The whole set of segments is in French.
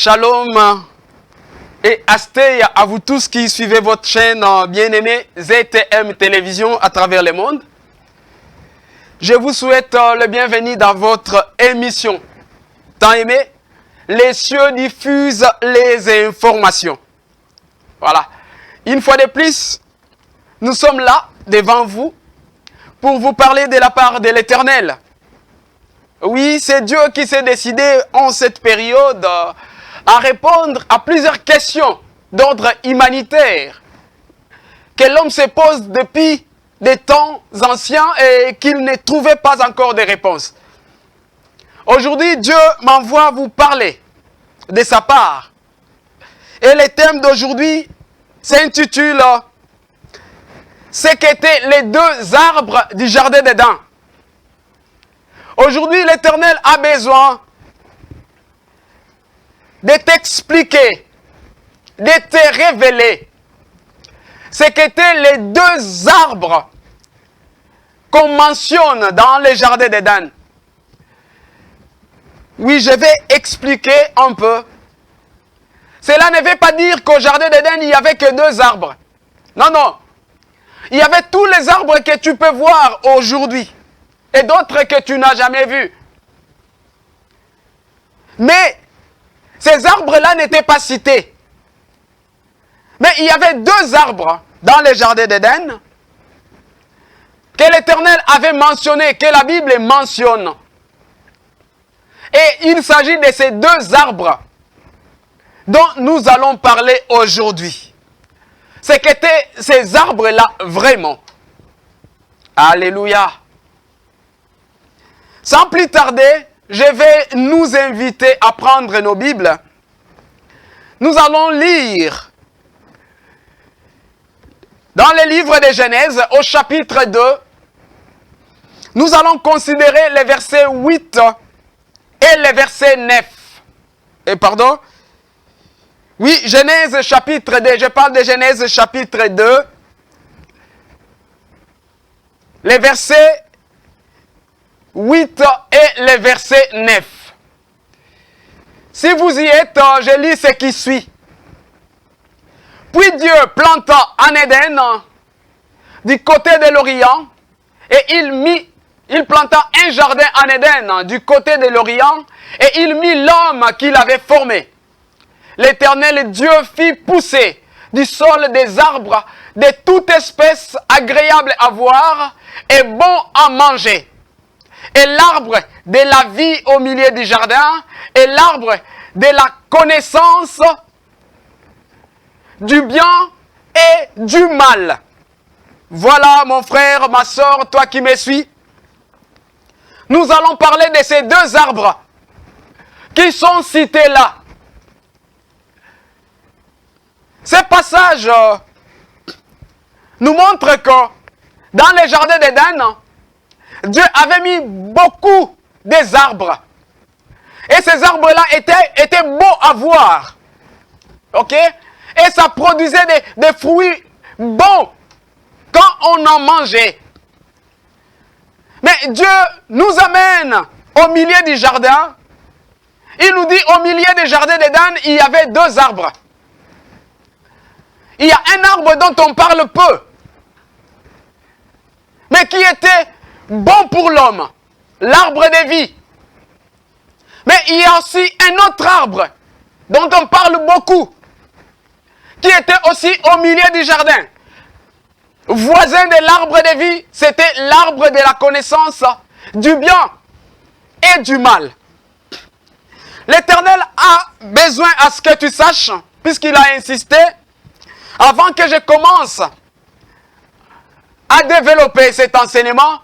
Shalom et Asté à vous tous qui suivez votre chaîne bien-aimée ZTM Télévision à travers le monde. Je vous souhaite le bienvenu dans votre émission. Tant aimé, les cieux diffusent les informations. Voilà. Une fois de plus, nous sommes là devant vous pour vous parler de la part de l'Éternel. Oui, c'est Dieu qui s'est décidé en cette période à répondre à plusieurs questions d'ordre humanitaire que l'homme se pose depuis des temps anciens et qu'il ne trouvait pas encore de réponse. Aujourd'hui, Dieu m'envoie vous parler de sa part. Et le thème d'aujourd'hui s'intitule « Ce qu'étaient les deux arbres du jardin d'Éden ». Aujourd'hui, l'Éternel a besoin de t'expliquer, de te révéler ce qu'étaient les deux arbres qu'on mentionne dans le jardin d'Éden. Oui, je vais expliquer un peu. Cela ne veut pas dire qu'au jardin d'Éden, il n'y avait que deux arbres. Non, non. Il y avait tous les arbres que tu peux voir aujourd'hui et d'autres que tu n'as jamais vus. Mais ces arbres-là n'étaient pas cités. Mais il y avait deux arbres dans le jardin d'Éden que l'Éternel avait mentionné, que la Bible mentionne. Et il s'agit de ces deux arbres dont nous allons parler aujourd'hui. Ce qu'étaient ces arbres-là vraiment. Alléluia. Sans plus tarder, je vais nous inviter à prendre nos Bibles. Nous allons lire dans le livre de Genèse au chapitre 2. Nous allons considérer les versets 8 et les versets 9. Oui, Genèse chapitre 2. Je parle de Genèse chapitre 2. Les versets 8 et le verset 9. Si vous y êtes, je lis ce qui suit. Puis Dieu planta en Éden, du côté de l'Orient, et il planta un jardin en Éden, du côté de l'Orient, et il mit l'homme qu'il avait formé. L'Éternel Dieu fit pousser du sol des arbres de toute espèce agréables à voir et bons à manger. Et l'arbre de la vie au milieu du jardin, et l'arbre de la connaissance du bien et du mal. Voilà, mon frère, ma soeur, toi qui me suis. Nous allons parler de ces deux arbres qui sont cités là. Ce passage nous montre que dans les jardins d'Éden, Dieu avait mis beaucoup des arbres. Et ces arbres-là étaient beaux à voir. Ok? Et ça produisait des fruits bons quand on en mangeait. Mais Dieu nous amène au milieu du jardin. Il nous dit au milieu du jardin d'Éden, il y avait deux arbres. Il y a un arbre dont on parle peu, mais qui était bon pour l'homme, l'arbre de vie. Mais il y a aussi un autre arbre dont on parle beaucoup, qui était aussi au milieu du jardin. Voisin de l'arbre de vie, c'était l'arbre de la connaissance du bien et du mal. L'Éternel a besoin à ce que tu saches, puisqu'il a insisté, avant que je commence à développer cet enseignement,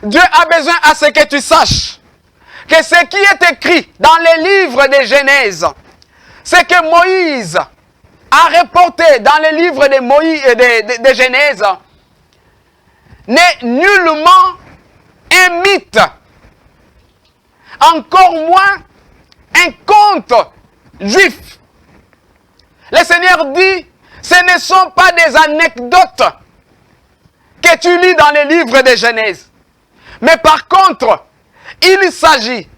Dieu a besoin à ce que tu saches que ce qui est écrit dans les livres de Genèse, ce que Moïse a reporté dans les livres de Genèse, n'est nullement un mythe, encore moins un conte juif. Le Seigneur dit, ce ne sont pas des anecdotes que tu lis dans les livres de Genèse. Mais par contre, il s'agit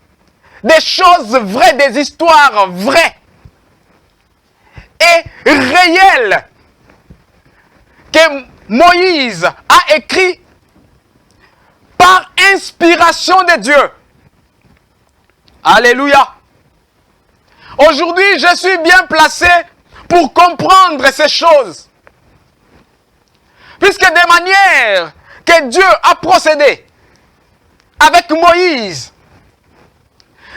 des choses vraies, des histoires vraies est réel, que Moïse a écrit par inspiration de Dieu. Alléluia. Aujourd'hui, je suis bien placé pour comprendre ces choses. Puisque de manière que Dieu a procédé avec Moïse,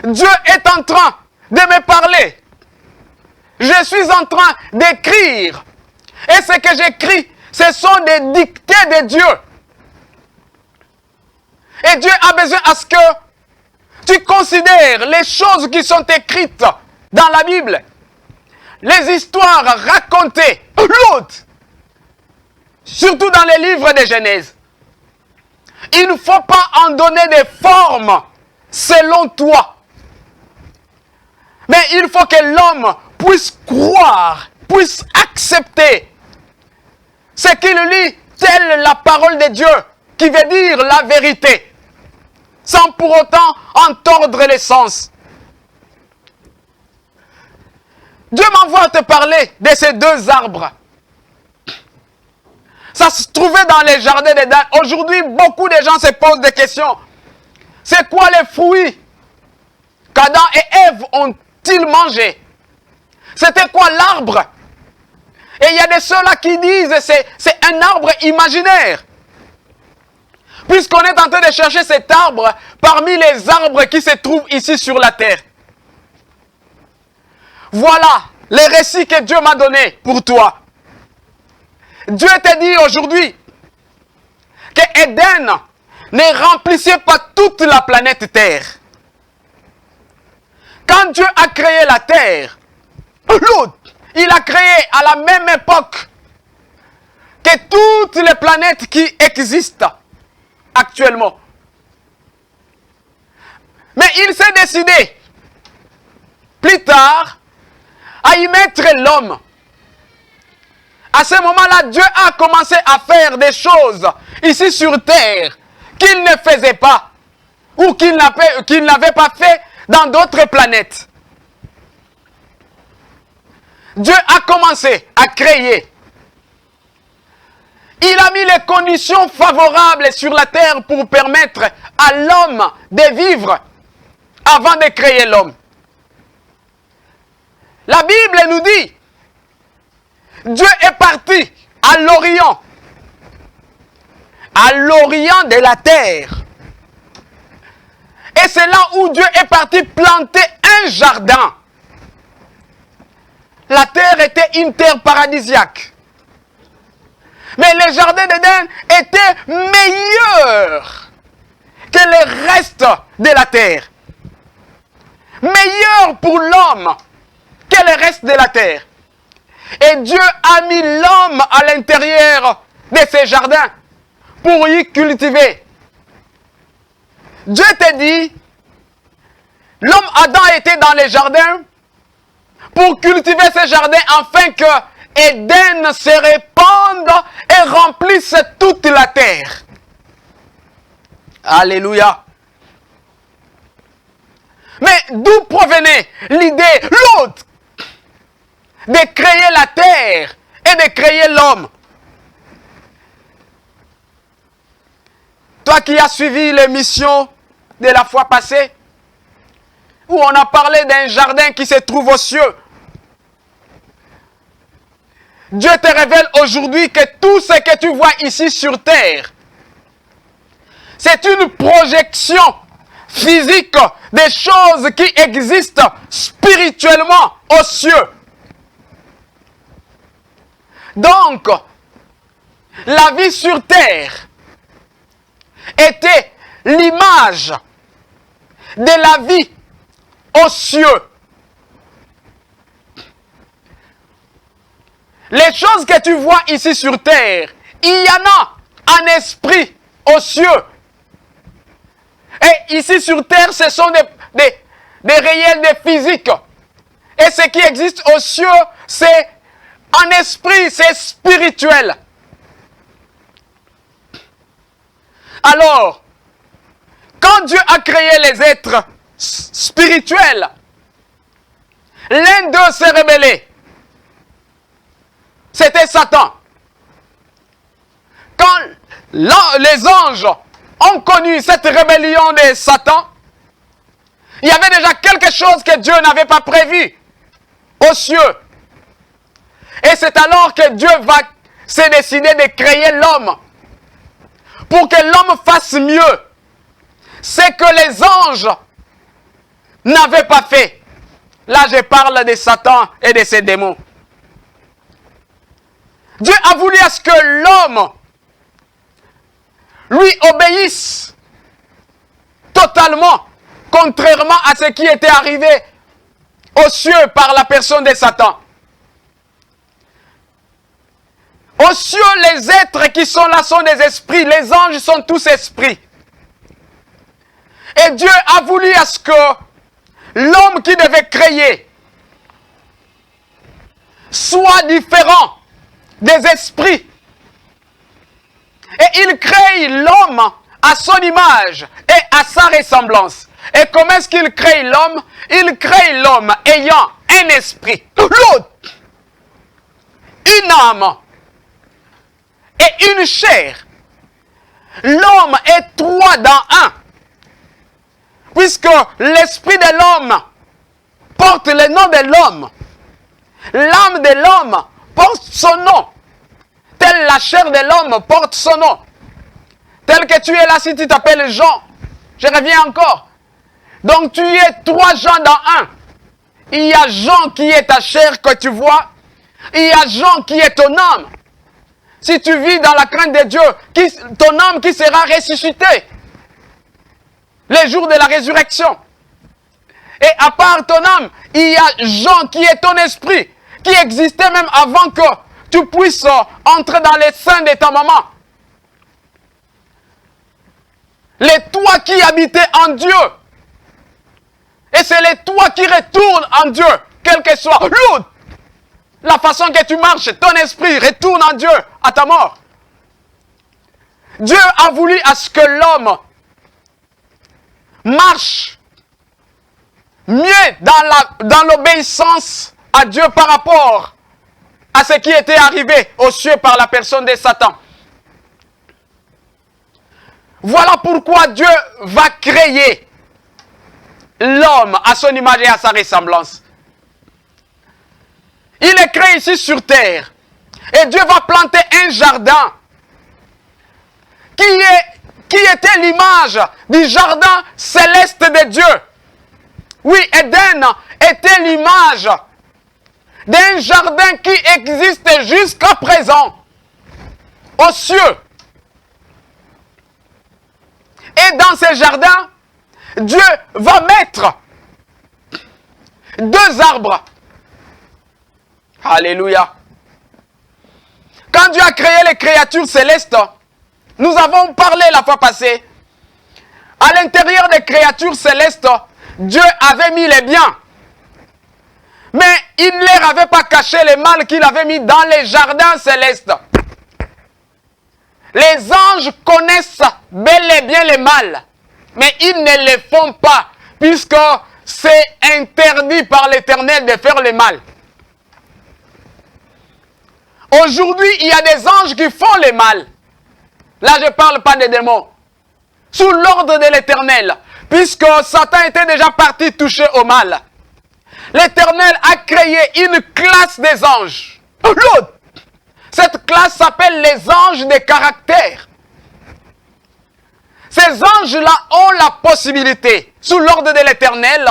Dieu est en train de me parler. Je suis en train d'écrire. Et ce que j'écris, ce sont des dictées de Dieu. Et Dieu a besoin à ce que tu considères les choses qui sont écrites dans la Bible. Les histoires racontées, l'autre, surtout dans les livres de Genèse. Il ne faut pas en donner des formes selon toi. Mais il faut que l'homme puisse croire, puisse accepter ce qu'il lit, telle la parole de Dieu, qui veut dire la vérité, sans pour autant en tordre les sens. Dieu m'envoie te parler de ces deux arbres. Ça se trouvait dans les jardins d'Éden. Aujourd'hui, beaucoup de gens se posent des questions. C'est quoi les fruits qu'Adam et Ève ont-ils mangé? C'était quoi l'arbre? Et il y a des ceux-là qui disent que c'est un arbre imaginaire. Puisqu'on est en train de chercher cet arbre parmi les arbres qui se trouvent ici sur la terre. Voilà les récits que Dieu m'a donnés pour toi. Dieu t'a dit aujourd'hui que Éden ne remplissait pas toute la planète Terre. Quand Dieu a créé la Terre, l'autre, il a créé à la même époque que toutes les planètes qui existent actuellement. Mais il s'est décidé, plus tard, à y mettre l'homme. À ce moment-là, Dieu a commencé à faire des choses ici sur terre qu'il ne faisait pas ou qu'il n'avait pas fait dans d'autres planètes. Dieu a commencé à créer. Il a mis les conditions favorables sur la terre pour permettre à l'homme de vivre avant de créer l'homme. La Bible nous dit, Dieu est parti à l'Orient de la terre. Et c'est là où Dieu est parti planter un jardin. La terre était une terre paradisiaque. Mais le jardin d'Éden était meilleur que le reste de la terre. Meilleur pour l'homme que le reste de la terre. Et Dieu a mis l'homme à l'intérieur de ces jardins pour y cultiver. Dieu t'a dit, l'homme Adam était dans les jardins pour cultiver ces jardins afin que Éden se répande et remplisse toute la terre. Alléluia. Mais d'où provenait l'idée, l'autre, de créer la terre et de créer l'homme? Toi qui as suivi l'émission de la fois passée, où on a parlé d'un jardin qui se trouve aux cieux, Dieu te révèle aujourd'hui que tout ce que tu vois ici sur terre, c'est une projection physique des choses qui existent spirituellement aux cieux. Donc, la vie sur terre était l'image de la vie aux cieux. Les choses que tu vois ici sur terre, il y en a en esprit aux cieux. Et ici sur terre, ce sont des réels, des physiques. Et ce qui existe aux cieux, c'est en esprit, c'est spirituel. Alors, quand Dieu a créé les êtres spirituels, l'un d'eux s'est rebellé. c'était Satan. Quand les anges ont connu cette rébellion de Satan, il y avait déjà quelque chose que Dieu n'avait pas prévu aux cieux. Et c'est alors que Dieu s'est décidé de créer l'homme. Pour que l'homme fasse mieux. C'est que les anges n'avaient pas fait. Là, je parle de Satan et de ses démons. Dieu a voulu à ce que l'homme lui obéisse totalement, contrairement à ce qui était arrivé aux cieux par la personne de Satan. Aux cieux, les êtres qui sont là sont des esprits. Les anges sont tous esprits. Et Dieu a voulu à ce que l'homme qui devait créer soit différent des esprits. Et il crée l'homme à son image et à sa ressemblance. Et comment est-ce qu'il crée l'homme? Il crée l'homme ayant un esprit, l'autre, une âme et une chair. L'homme est trois dans un. Puisque l'esprit de l'homme porte le nom de l'homme. L'âme de l'homme porte son nom. Telle la chair de l'homme porte son nom. Tel que tu es là, si tu t'appelles Jean, je reviens encore. Donc tu es trois gens dans un. Il y a Jean qui est ta chair que tu vois. Il y a Jean qui est ton âme. Si tu vis dans la crainte de Dieu, ton âme qui sera ressuscitée. Les jours de la résurrection. Et à part ton âme, il y a Jean qui est ton esprit, qui existait même avant que tu puisses entrer dans les seins de ta maman. Les toi qui habitais en Dieu. Et c'est les toi qui retournent en Dieu, quel que soit l'autre. La façon que tu marches, ton esprit retourne en Dieu à ta mort. Dieu a voulu à ce que l'homme marche mieux dans l'obéissance à Dieu par rapport à ce qui était arrivé aux cieux par la personne de Satan. Voilà pourquoi Dieu va créer l'homme à son image et à sa ressemblance. Il est créé ici sur terre. Et Dieu va planter un jardin qui était l'image du jardin céleste de Dieu. Oui, Éden était l'image d'un jardin qui existe jusqu'à présent aux cieux. Et dans ce jardin, Dieu va mettre deux arbres. Alléluia. Quand Dieu a créé les créatures célestes, nous avons parlé la fois passée. À l'intérieur des créatures célestes, Dieu avait mis les biens. Mais il ne leur avait pas caché les mal qu'il avait mis dans les jardins célestes. Les anges connaissent bel et bien les mal. Mais ils ne les font pas. Puisque c'est interdit par l'Éternel de faire le mal. Aujourd'hui, il y a des anges qui font le mal. Là, je ne parle pas des démons. Sous l'ordre de l'Éternel. Puisque Satan était déjà parti toucher au mal. L'Éternel a créé une classe des anges. L'autre. Cette classe s'appelle les anges de caractère. Ces anges-là ont la possibilité, sous l'ordre de l'Éternel,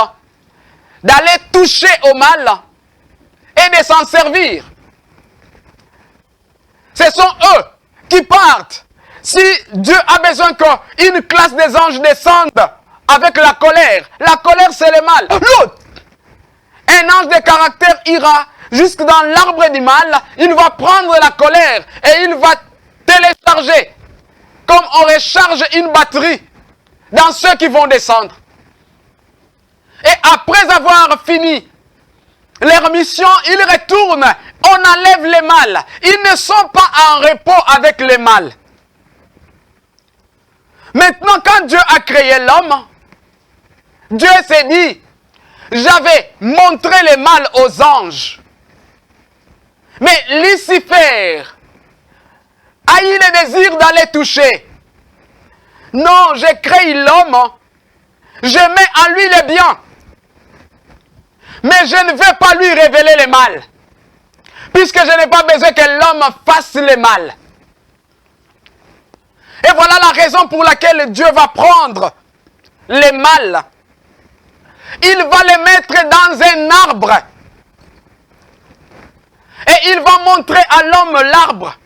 d'aller toucher au mal et de s'en servir. Ce sont eux qui partent. Si Dieu a besoin qu'une classe des anges descende avec la colère c'est le mal. L'autre, un ange de caractère ira jusque dans l'arbre du mal, il va prendre la colère et il va télécharger, comme on recharge une batterie, dans ceux qui vont descendre. Et après avoir fini leur mission, ils retournent, on enlève les mal. Ils ne sont pas en repos avec les mal. Maintenant, quand Dieu a créé l'homme, Dieu s'est dit, j'avais montré le mal aux anges. Mais Lucifer a eu le désir d'aller toucher. Non, j'ai créé l'homme. Je mets en lui le bien. Mais je ne vais pas lui révéler le mal. Puisque je n'ai pas besoin que l'homme fasse le mal. Et voilà la raison pour laquelle Dieu va prendre le mal. Il va le mettre dans un arbre. Et il va montrer à l'homme l'arbre.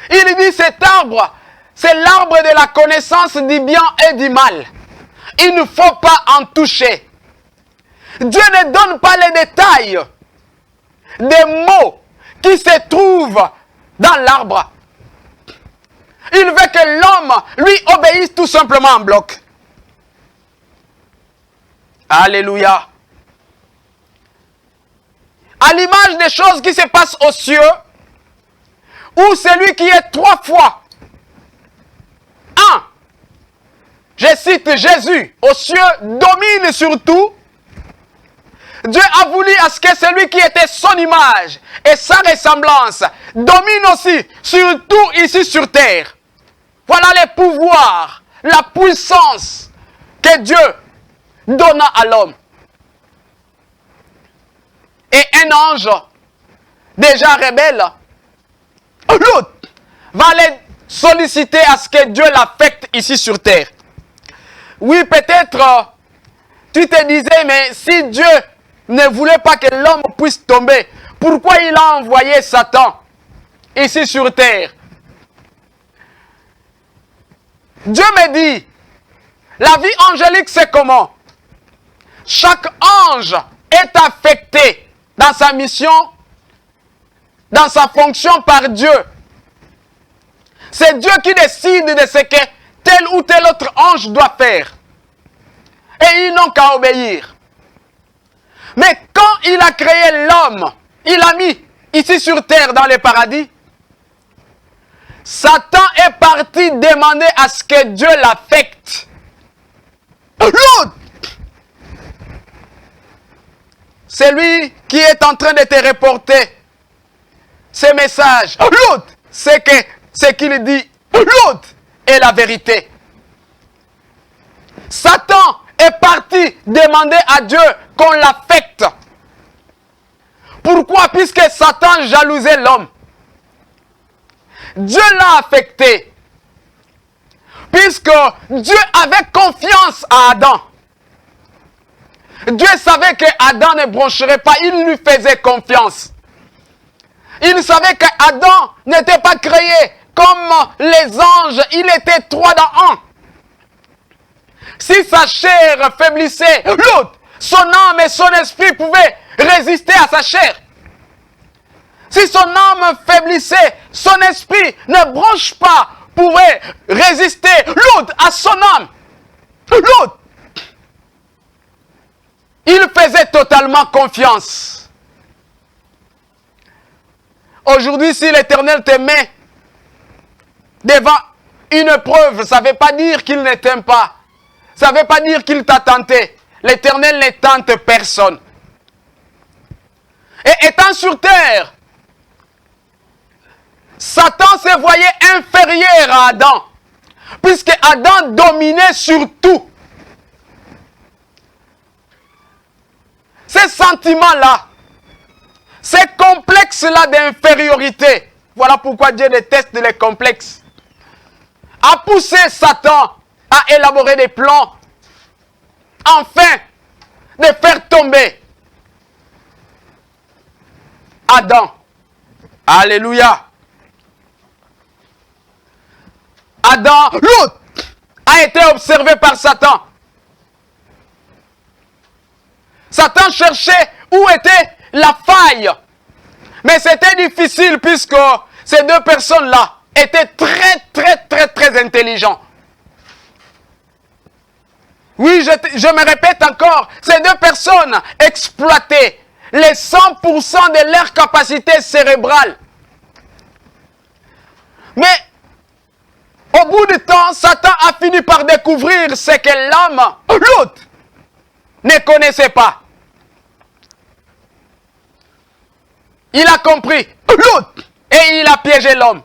Il dit cet arbre, c'est l'arbre de la connaissance du bien et du mal. Il ne faut pas en toucher. Dieu ne donne pas les détails des mots qui se trouvent dans l'arbre. Il veut que l'homme lui obéisse tout simplement en bloc. Alléluia. À l'image des choses qui se passent aux cieux, où celui qui est 3 fois, je cite Jésus, aux cieux domine sur tout. Dieu a voulu à ce que celui qui était son image et sa ressemblance domine aussi sur tout ici sur terre. Voilà les pouvoirs, la puissance que Dieu donna à l'homme. Et un ange, déjà rebelle, l'autre va aller solliciter à ce que Dieu l'affecte ici sur terre. Oui, peut-être, tu te disais, mais si Dieu ne voulait pas que l'homme puisse tomber, pourquoi il a envoyé Satan ici sur terre? Dieu me dit, la vie angélique c'est comment? Chaque ange est affecté dans sa mission, dans sa fonction par Dieu. C'est Dieu qui décide de ce que tel ou tel autre ange doit faire. Et ils n'ont qu'à obéir. Mais quand il a créé l'homme, il l'a mis ici sur terre dans le paradis, Satan est parti demander à ce que Dieu l'affecte. L'autre, c'est lui qui est en train de te reporter ces messages. L'autre, c'est que ce qu'il dit, l'autre est la vérité. Satan est parti demander à Dieu qu'on l'affecte. Pourquoi? Puisque Satan jalousait l'homme. Dieu l'a affecté. Puisque Dieu avait confiance à Adam. Dieu savait que Adam ne broncherait pas, il lui faisait confiance. Il savait qu'Adam n'était pas créé comme les anges, il était 3 dans 1. Si sa chair faiblissait, l'autre, son âme et son esprit pouvaient résister à sa chair. Si son âme faiblissait, son esprit ne bronche pas, pouvait résister, l'autre, à son âme. L'autre, il faisait totalement confiance. Aujourd'hui, si l'Éternel te met devant une preuve, ça ne veut pas dire qu'il ne t'aime pas. Ça ne veut pas dire qu'il t'a tenté. L'Éternel ne tente personne. Et étant sur terre, Satan se voyait inférieur à Adam. Puisque Adam dominait sur tout. Ces sentiments-là, ces complexes-là d'infériorité, voilà pourquoi Dieu déteste les complexes, a poussé Satan à élaborer des plans, afin de faire tomber Adam. Alléluia. Adam, l'autre, a été observé par Satan. Satan cherchait où était la faille. Mais c'était difficile puisque ces deux personnes-là étaient très intelligents. Oui, je me répète encore, ces deux personnes exploitaient les 100% de leur capacité cérébrale. Mais au bout du temps, Satan a fini par découvrir ce que l'homme, l'autre, ne connaissait pas. il a compris. Et il a piégé l'homme.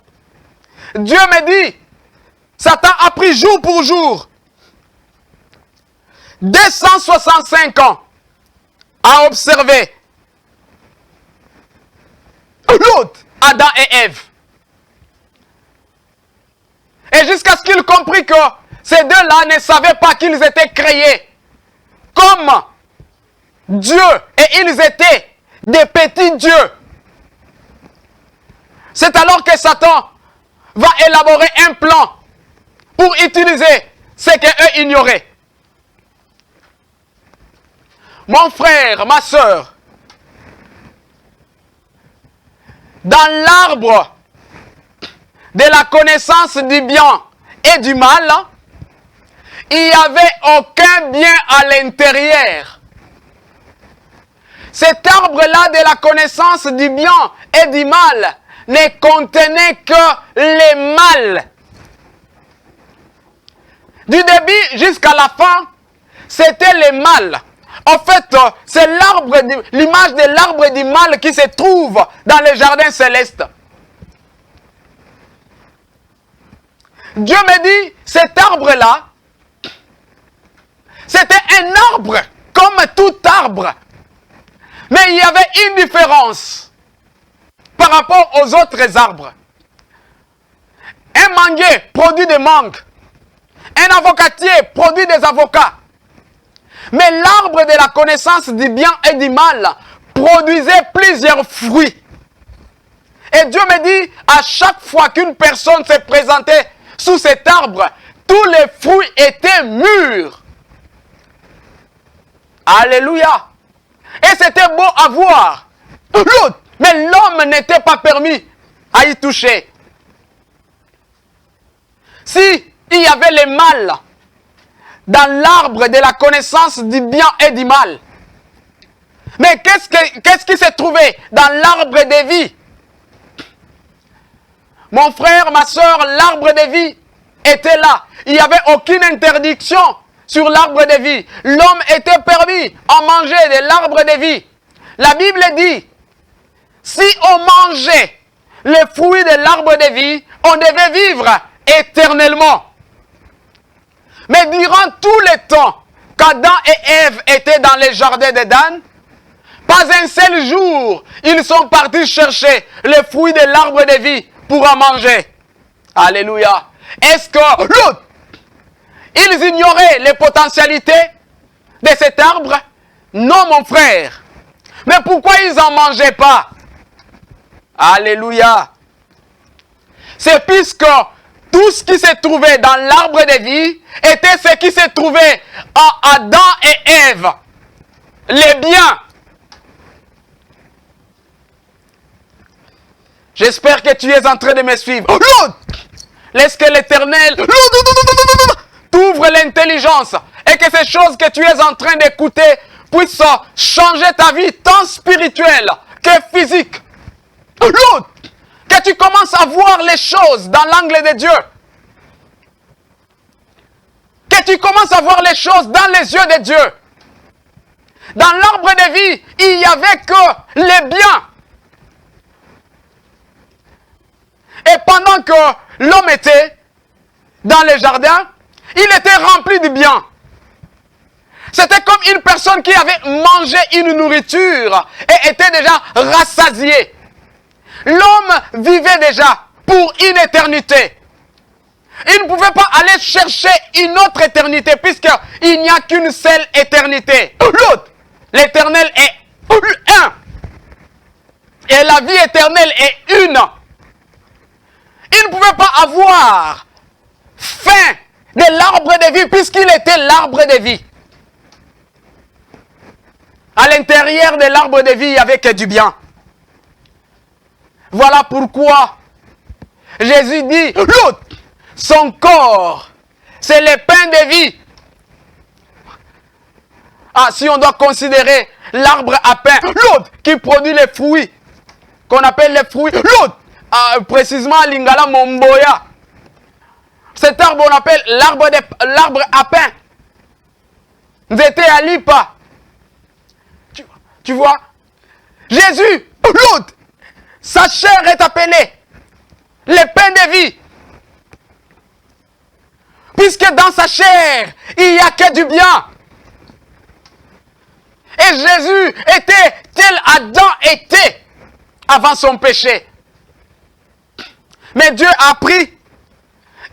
Dieu me dit, Satan a pris jour pour jour 265 ans à observer Adam et Ève. Et jusqu'à ce qu'il comprit que ces deux-là ne savaient pas qu'ils étaient créés comme Dieu et ils étaient des petits dieux. C'est alors que Satan va élaborer un plan pour utiliser ce qu'eux ignoraient. Mon frère, ma soeur, dans l'arbre de la connaissance du bien et du mal, il n'y avait aucun bien à l'intérieur. Cet arbre-là de la connaissance du bien et du mal ne contenait que le mal. Du début jusqu'à la fin, c'était le mal. En fait, c'est l'image de l'arbre du mal qui se trouve dans le jardin céleste. Dieu me dit, cet arbre-là, c'était un arbre comme tout arbre. Mais il y avait une différence par rapport aux autres arbres. Un manguier produit des mangues. Un avocatier produit des avocats. Mais l'arbre de la connaissance du bien et du mal produisait plusieurs fruits. Et Dieu me dit, à chaque fois qu'une personne se présentait sous cet arbre, tous les fruits étaient mûrs. Alléluia. Et c'était beau à voir. Mais l'homme n'était pas permis à y toucher. Si il y avait le mal dans l'arbre de la connaissance du bien et du mal, mais qu'est-ce qui se trouvait dans l'arbre de vie? Mon frère, ma soeur, l'arbre de vie était là. Il n'y avait aucune interdiction sur l'arbre de vie. L'homme était permis à manger de l'arbre de vie. La Bible dit, si on mangeait les fruits de l'arbre de vie, on devait vivre éternellement. Mais durant tout le temps qu'Adam et Ève étaient dans le jardin d'Éden, pas un seul jour, ils sont partis chercher les fruits de l'arbre de vie pour en manger. Alléluia. Est-ce que ils ignoraient les potentialités de cet arbre? Non, mon frère. Mais pourquoi ils n'en mangeaient pas? Alléluia. C'est puisque tout ce qui se trouvait dans l'arbre de vie était ce qui se trouvait en Adam et Ève. Les biens. J'espère que tu es en train de me suivre. Laisse que l'Éternel t'ouvre l'intelligence et que ces choses que tu es en train d'écouter puissent changer ta vie tant spirituelle que physique. Que tu commences à voir les choses dans l'angle de Dieu. Que tu commences à voir les choses dans les yeux de Dieu. Dans l'arbre de vie, il n'y avait que les biens. Et pendant que l'homme était dans le jardin, il était rempli de bien. C'était comme une personne qui avait mangé une nourriture et était déjà rassasié. L'homme vivait déjà pour une éternité. Il ne pouvait pas aller chercher une autre éternité puisqu'il n'y a qu'une seule éternité. L'éternel est un. Et la vie éternelle est une. Il ne pouvait pas avoir faim de l'arbre de vie puisqu'il était l'arbre de vie. À l'intérieur de l'arbre de vie, il n'y avait que du bien. Voilà pourquoi Jésus dit, son corps, c'est le pain de vie. Ah, si on doit considérer l'arbre à pain, qui produit les fruits, qu'on appelle les fruits, précisément l'ingala momboya. Cet arbre, on appelle l'arbre à pain. Nzete alipa. Tu vois, Jésus, sa chair est appelée le pain de vie. Puisque dans sa chair, il n'y a que du bien. Et Jésus était tel Adam était avant son péché. Mais Dieu a pris,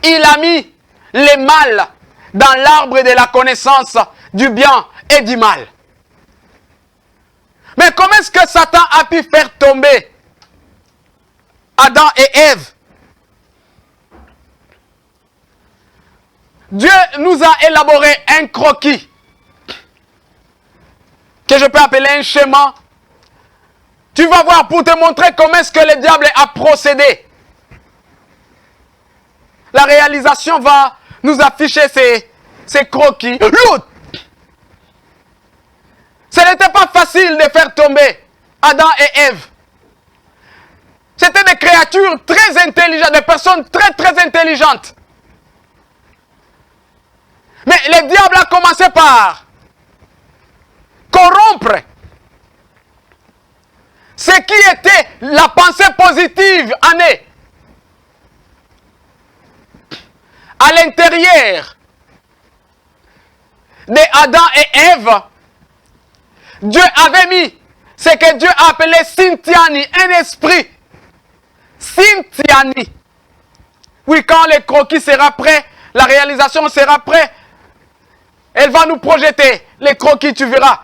il a mis le mal dans l'arbre de la connaissance du bien et du mal. Mais comment est-ce que Satan a pu faire tomber Adam et Ève? Dieu nous a élaboré un croquis que je peux appeler un schéma. Tu vas voir pour te montrer comment est-ce que le diable a procédé. La réalisation va nous afficher ces croquis. Ce n'était pas facile de faire tomber Adam et Ève. C'était des créatures très intelligentes, des personnes très très intelligentes. Mais le diable a commencé par corrompre ce qui était la pensée positive en eux. À l'intérieur de Adam et Ève, Dieu avait mis ce que Dieu a appelé Sintiani, un esprit. Sintiani. Oui, quand le croquis sera prêt, la réalisation sera prête, elle va nous projeter les croquis, tu verras.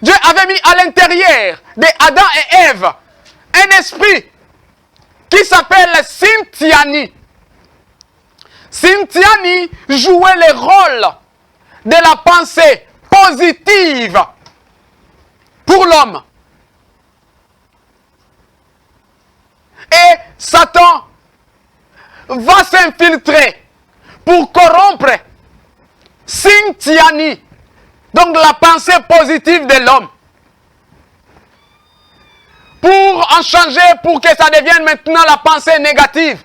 Dieu avait mis à l'intérieur de Adam et Ève un esprit qui s'appelle Sintiani. Sintiani jouait le rôle de la pensée positive pour l'homme. Et Satan va s'infiltrer pour corrompre Sintiani, donc la pensée positive de l'homme. Pour en changer, pour que ça devienne maintenant la pensée négative.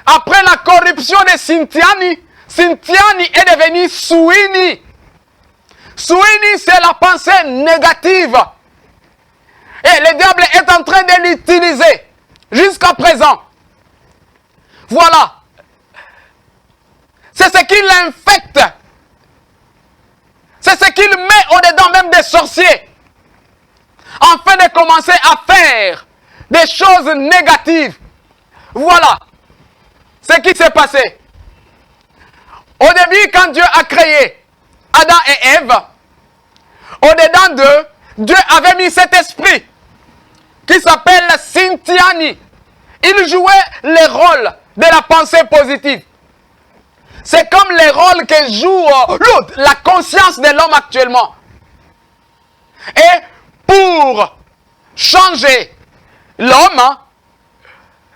Après la corruption de Sintiani, Sintiani est devenu Swini. Swini, c'est la pensée négative. Et le diable est en train de l'utiliser jusqu'à présent. Voilà. C'est ce qu'il infecte. C'est ce qu'il met au-dedans même des sorciers. Afin de commencer à faire des choses négatives. Voilà ce qui s'est passé. Au début, quand Dieu a créé Adam et Ève, au-dedans d'eux, Dieu avait mis cet esprit qui s'appelle Sintiani. Il jouait le rôle de la pensée positive. C'est comme le rôle que joue la conscience de l'homme actuellement. Et pour changer l'homme,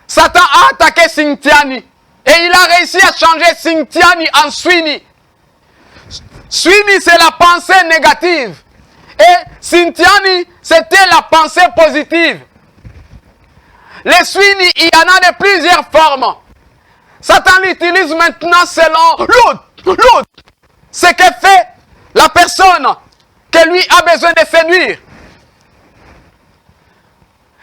Satan a attaqué Sintiani. Et il a réussi à changer Sintiani en Swini. Swini, c'est la pensée négative. Et Sintiani, c'était la pensée positive. Les Swini, il y en a de plusieurs formes. Satan l'utilise maintenant selon l'autre. Ce que fait la personne que lui a besoin de séduire.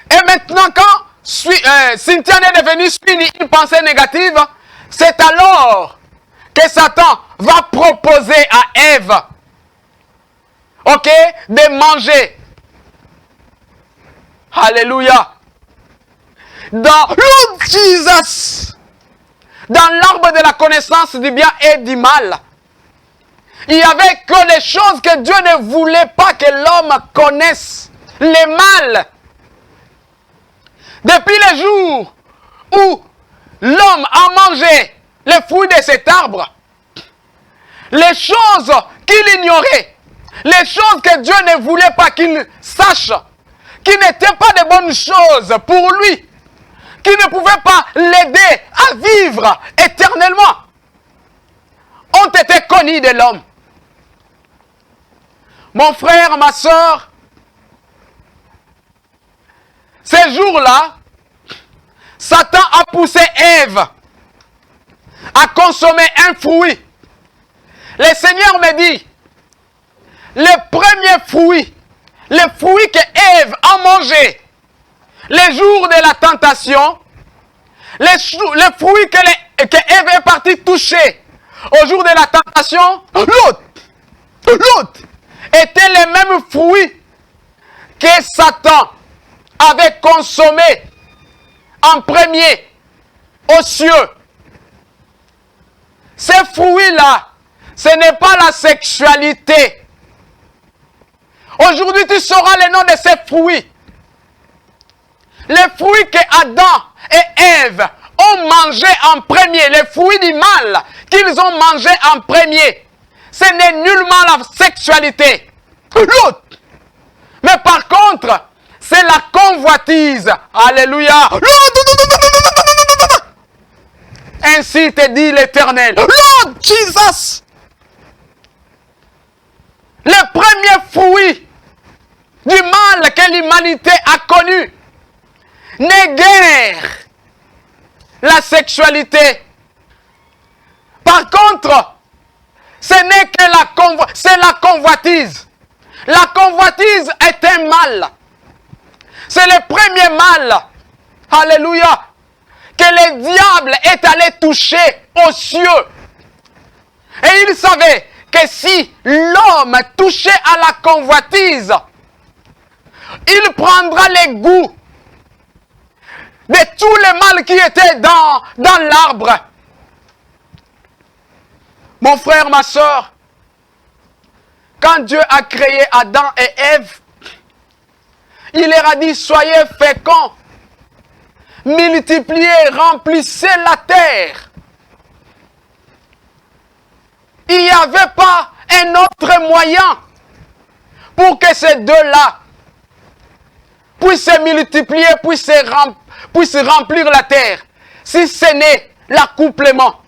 Et maintenant, quand Sintiani est devenu Swini, une pensée négative, c'est alors que Satan va proposer à Ève, ok, de manger. Alléluia. Dans Jesus, dans l'arbre de la connaissance du bien et du mal, il n'y avait que les choses que Dieu ne voulait pas que l'homme connaisse. Les mal. Depuis le jour où l'homme a mangé les fruits de cet arbre, les choses qu'il ignorait, les choses que Dieu ne voulait pas qu'il sache, qui n'étaient pas de bonnes choses pour lui, qui ne pouvaient pas l'aider à vivre éternellement, ont été connues de l'homme. Mon frère, ma soeur, ces jours-là, Satan a poussé Ève à consommer un fruit. Le Seigneur me dit, le premier fruit, les fruits que Ève a mangés les jours de la tentation, les fruits que Ève est partie toucher au jour de la tentation, l'autre étaient les mêmes fruits que Satan avait consommés en premier aux cieux. Ces fruits-là, ce n'est pas la sexualité. Aujourd'hui, tu sauras le nom de ces fruits. Les fruits que Adam et Ève ont mangés en premier, les fruits du mal qu'ils ont mangés en premier, ce n'est nullement la sexualité. L'autre. Mais par contre, c'est la convoitise. Alléluia. Ainsi te dit l'Éternel. Lord Jesus. Le premier fruit du mal que l'humanité a connu n'est guère la sexualité. Par contre, ce n'est que la convoitise. La convoitise est un mal. C'est le premier mal. Alléluia. Que le diable est allé toucher aux cieux. Et il savait que si l'homme touchait à la convoitise, il prendra les goûts de tous les mal qui étaient dans l'arbre. Mon frère, ma soeur, quand Dieu a créé Adam et Ève, il leur a dit, soyez féconds, multipliez, remplissez la terre. Il n'y avait pas un autre moyen pour que ces deux-là puissent se multiplier, puissent remplir la terre, si ce n'est l'accouplement.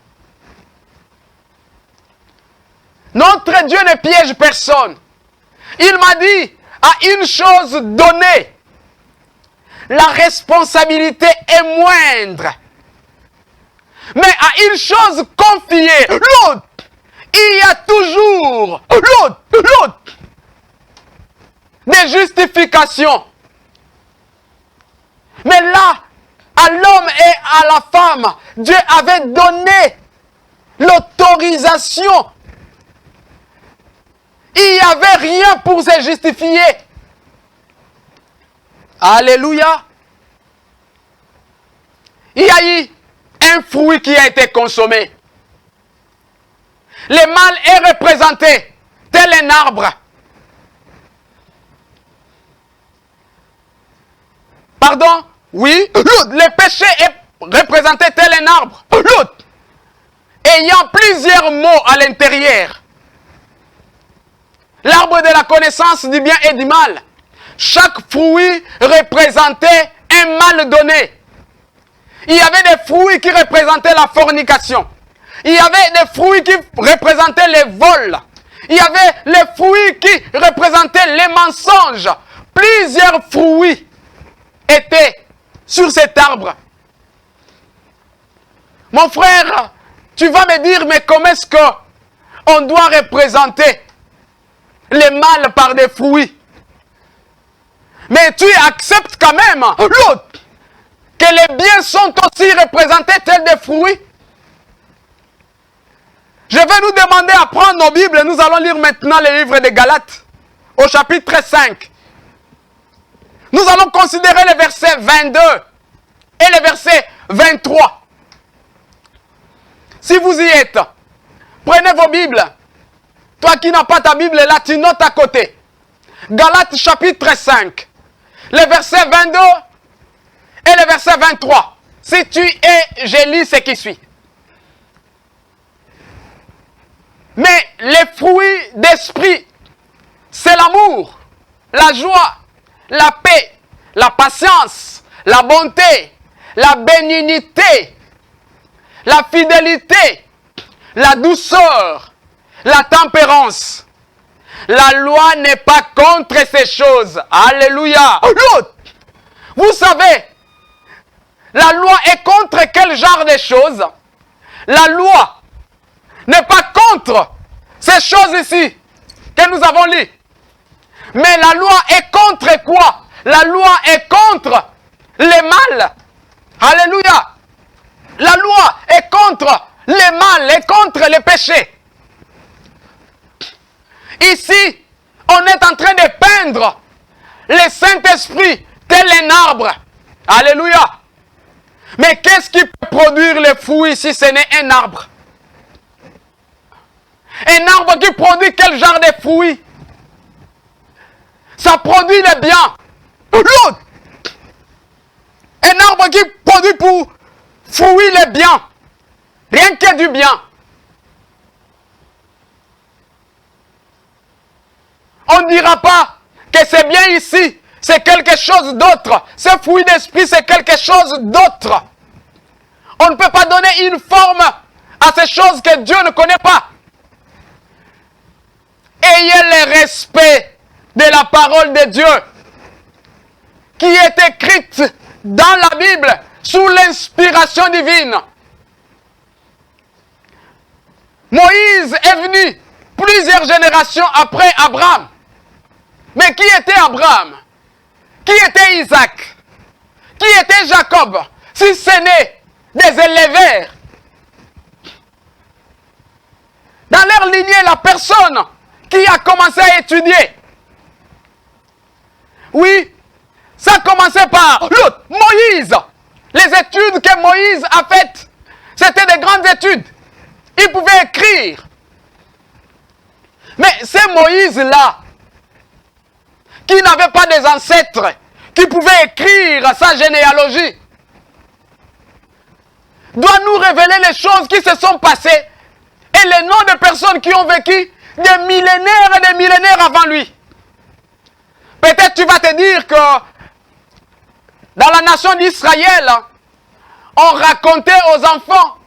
Notre Dieu ne piège personne. Il m'a dit, à une chose donnée, la responsabilité est moindre. Mais à une chose confiée, l'autre, il y a toujours l'autre des justifications. Mais là, à l'homme et à la femme, Dieu avait donné l'autorisation. Il n'y avait rien pour se justifier. Alléluia. Il y a eu un fruit qui a été consommé. Le mal est représenté tel un arbre. Pardon? Oui. Le péché est représenté tel un arbre. L'autre. Ayant plusieurs mots à l'intérieur. L'arbre de la connaissance du bien et du mal. Chaque fruit représentait un mal donné. Il y avait des fruits qui représentaient la fornication. Il y avait des fruits qui représentaient les vols. Il y avait les fruits qui représentaient les mensonges. Plusieurs fruits étaient sur cet arbre. Mon frère, tu vas me dire, mais comment est-ce qu'on doit représenter les mal par des fruits? Mais tu acceptes quand même, l'autre, que les biens sont aussi représentés tels des fruits. Je vais nous demander à prendre nos Bibles. Nous allons lire maintenant le livre de Galates, au chapitre 5. Nous allons considérer les versets 22 et les versets 23. Si vous y êtes, prenez vos Bibles. Toi qui n'as pas ta Bible, là, tu notes à côté. Galates chapitre 5. Les versets 22 et les versets 23. Si tu es, je lis ce qui suit. Mais les fruits d'esprit, c'est l'amour, la joie, la paix, la patience, la bonté, la bénignité, la fidélité, la douceur, la tempérance. La loi n'est pas contre ces choses. Alléluia. L'autre, vous savez, la loi est contre quel genre de choses? La loi n'est pas contre ces choses ici que nous avons lues. Mais la loi est contre quoi? La loi est contre les mal. Alléluia. La loi est contre les mal, est contre les péchés. Ici, on est en train de peindre le Saint-Esprit tel un arbre. Alléluia. Mais qu'est-ce qui peut produire les fruits si ce n'est un arbre? Un arbre qui produit quel genre de fruits? Ça produit le bien. L'autre. Un arbre qui produit pour fruits le bien. Rien que du bien. On ne dira pas que c'est bien ici. C'est quelque chose d'autre. Ce fruit d'esprit, c'est quelque chose d'autre. On ne peut pas donner une forme à ces choses que Dieu ne connaît pas. Ayez le respect de la parole de Dieu qui est écrite dans la Bible sous l'inspiration divine. Moïse est venu plusieurs générations après Abraham. Mais qui était Abraham? Qui était Isaac? Qui était Jacob? Si ce n'est des éleveurs. Dans leur lignée, la personne qui a commencé à étudier. Oui, ça a commencé par l'autre, Moïse. Les études que Moïse a faites, c'était des grandes études. Il pouvait écrire. Mais c'est Moïse-là qui n'avait pas des ancêtres, qui pouvait écrire sa généalogie, doit nous révéler les choses qui se sont passées et les noms de personnes qui ont vécu des millénaires et des millénaires avant lui. Peut-être tu vas te dire que dans la nation d'Israël, on racontait aux enfants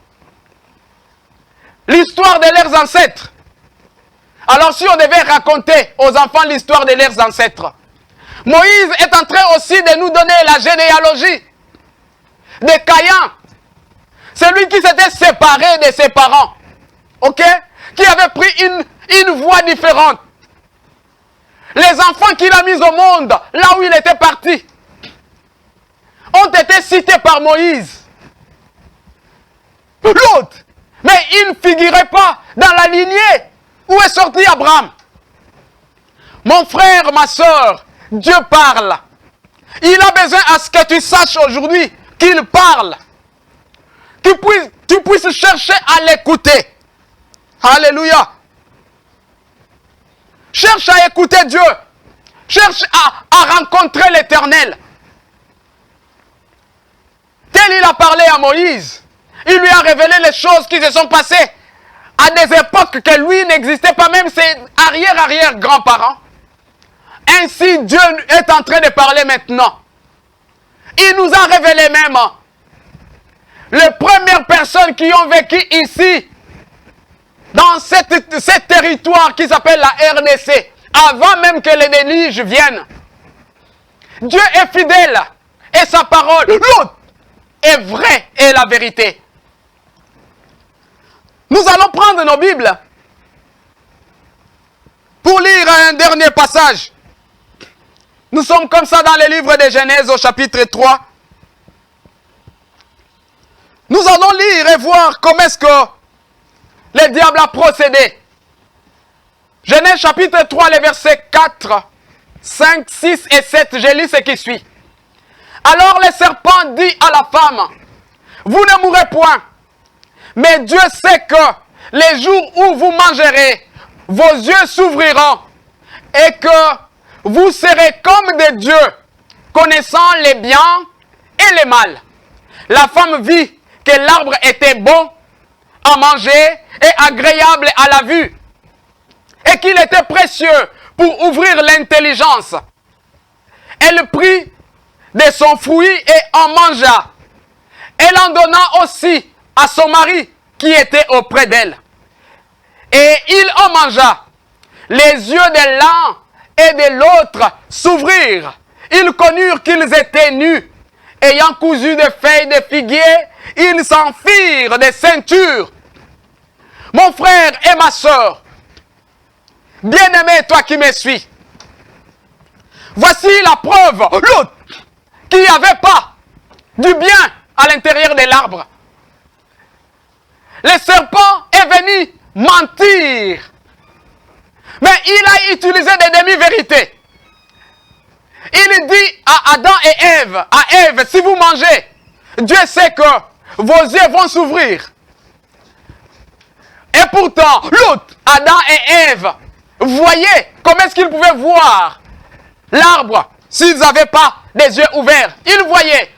l'histoire de leurs ancêtres. Alors si on devait raconter aux enfants l'histoire de leurs ancêtres, Moïse est en train aussi de nous donner la généalogie de Caïn, celui qui s'était séparé de ses parents, ok, qui avait pris une voie différente. Les enfants qu'il a mis au monde, là où il était parti, ont été cités par Moïse. L'autre, mais il ne figurait pas dans la lignée où est sorti Abraham. Mon frère, ma soeur, Dieu parle. Il a besoin à ce que tu saches aujourd'hui qu'il parle. Tu puisses chercher à l'écouter. Alléluia. Cherche à écouter Dieu. Cherche à rencontrer l'Éternel. Tel il a parlé à Moïse, il lui a révélé les choses qui se sont passées à des époques que lui n'existait pas, même ses arrière-arrière-grands-parents. Ainsi, Dieu est en train de parler maintenant. Il nous a révélé même les premières personnes qui ont vécu ici, dans ce territoire qui s'appelle la RDC, avant même que les déluges viennent. Dieu est fidèle et sa parole, l'autre, est vraie et la vérité. Nous allons prendre nos Bibles pour lire un dernier passage. Nous sommes comme ça dans le livre de Genèse au chapitre 3. Nous allons lire et voir comment est-ce que le diable a procédé. Genèse chapitre 3, les versets 4, 5, 6 et 7. Je lis ce qui suit. Alors le serpent dit à la femme, vous ne mourrez point, mais Dieu sait que les jours où vous mangerez, vos yeux s'ouvriront et que vous serez comme des dieux, connaissant les biens et les mal. La femme vit que l'arbre était bon à manger et agréable à la vue, et qu'il était précieux pour ouvrir l'intelligence. Elle prit de son fruit et en mangea. Elle en donna aussi à son mari qui était auprès d'elle. Et il en mangea. Les yeux de l'un et de l'autre s'ouvrirent. Ils connurent qu'ils étaient nus. Ayant cousu des feuilles de figuier, ils s'en firent des ceintures. Mon frère et ma soeur, bien-aimé, toi qui me suis, Voici la preuve. L'autre qui n'avait pas du bien à l'intérieur de l'arbre. Le serpent est venu mentir. Mais il a utilisé des demi-vérités. Il dit à Adam et Ève, à Ève, si vous mangez, Dieu sait que vos yeux vont s'ouvrir. Et pourtant, l'autre, Adam et Ève, voyez comment est-ce qu'ils pouvaient voir l'arbre s'ils n'avaient pas des yeux ouverts. Ils voyaient.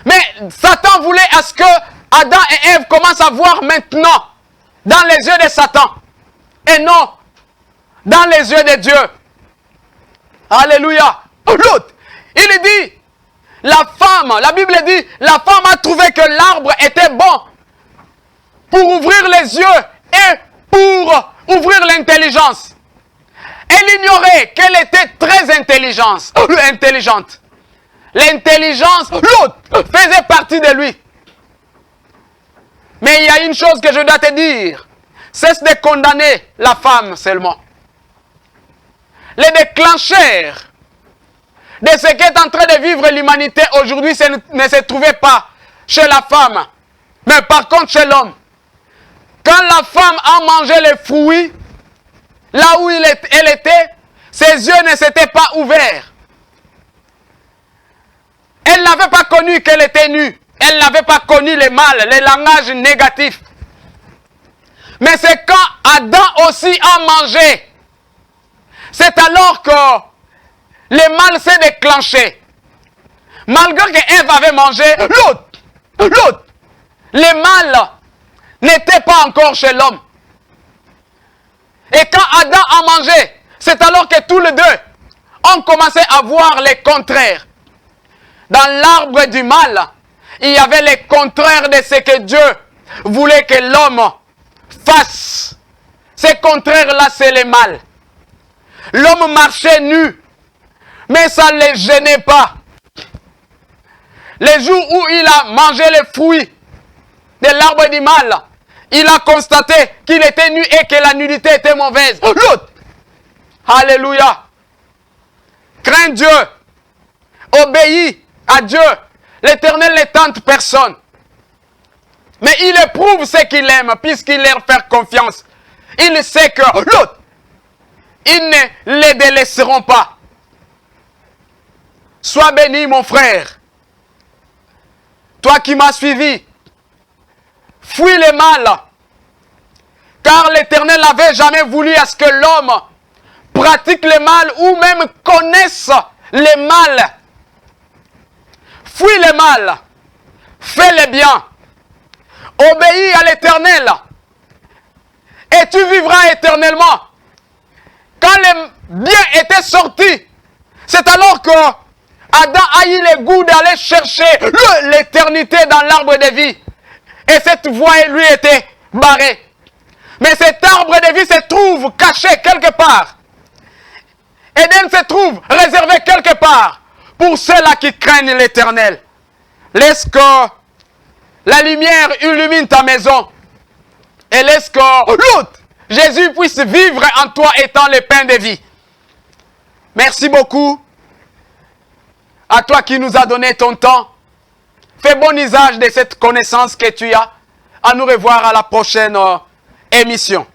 Mais Satan voulait à ce que Adam et Ève commencent à voir maintenant dans les yeux de Satan et non dans les yeux de Dieu. Alléluia. L'autre, il dit, la femme, la Bible dit, la femme a trouvé que l'arbre était bon pour ouvrir les yeux et pour ouvrir l'intelligence. Elle ignorait qu'elle était très intelligente. L'intelligence, l'autre, faisait partie de lui. Mais il y a une chose que je dois te dire. Cesse de condamner la femme seulement. Les déclencheurs de ce qu'est en train de vivre l'humanité aujourd'hui ne se trouvait pas chez la femme, mais par contre chez l'homme. Quand la femme a mangé les fruits, là où elle était, ses yeux ne s'étaient pas ouverts. Elle n'avait pas connu qu'elle était nue. Elle n'avait pas connu le mal, les langages négatifs. Mais c'est quand Adam aussi a mangé. C'est alors que le mal s'est déclenché. Malgré que Ève avait mangé, l'autre, le mal n'était pas encore chez l'homme. Et quand Adam a mangé, c'est alors que tous les deux ont commencé à voir les contraires. Dans l'arbre du mal, il y avait les contraires de ce que Dieu voulait que l'homme fasse. Ces contraires-là, c'est le mal. L'homme marchait nu, mais ça ne le gênait pas. Les jours où il a mangé les fruits de l'arbre du mal, il a constaté qu'il était nu et que la nudité était mauvaise. L'autre, alléluia, crains Dieu, obéis à Dieu. L'Éternel ne tente personne. Mais il éprouve ce qu'il aime, puisqu'il leur fait confiance. Il sait que l'autre, ils ne les délaisseront pas. Sois béni, mon frère. Toi qui m'as suivi, fuis le mal. Car l'Éternel n'avait jamais voulu à ce que l'homme pratique le mal ou même connaisse le mal. Fuis le mal. Fais le bien. Obéis à l'Éternel. Et tu vivras éternellement. Quand le bien était sorti, c'est alors que Adam a eu le goût d'aller chercher l'éternité dans l'arbre de vie. Et cette voie lui était barrée. Mais cet arbre de vie se trouve caché quelque part. Éden se trouve réservé quelque part pour ceux-là qui craignent l'Éternel. Laisse que la lumière illumine ta maison. Et laisse que l'autre, Jésus, puisse vivre en toi étant le pain de vie. Merci beaucoup à toi qui nous a donné ton temps. Fais bon usage de cette connaissance que tu as. À nous revoir à la prochaine émission.